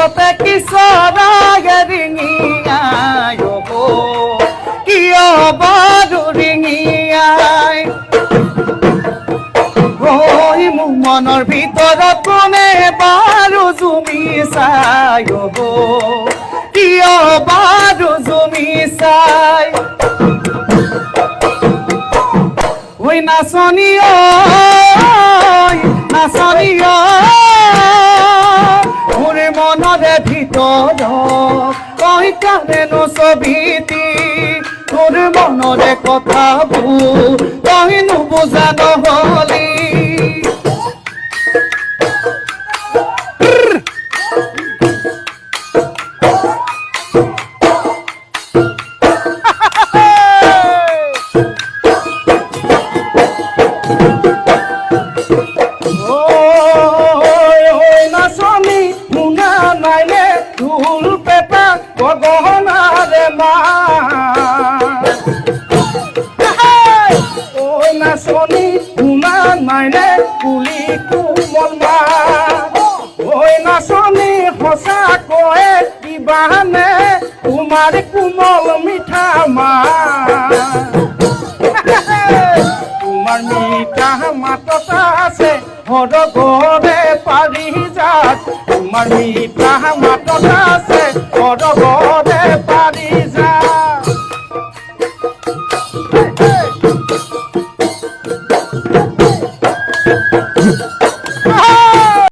হাততে কিশোৰা ৰিঙিয়াই কিয় বাৰু ৰিঙিয়াই মোৰ মনৰ ভিতৰত কোনে বাৰু জুমি চাই কিয় বাৰু জুমি চাই ঐ নাচনী নাচনী মোৰ মনৰে ভিতৰত তই কানেনো ছবিটি তোৰ মনৰে কথাবোৰ তই নুবুজা নহলি নাচনী শুনা নাইনে কুলি কোমল মা ঐ নাচনী সঁচাকৈয়ে দিবানে তোমাৰ কোমল মিঠা মা তোমাৰ মিঠা মাতত আছে সৰগৰে পাৰিজাত তোমাৰ মিঠা মাতত আছে সৰগ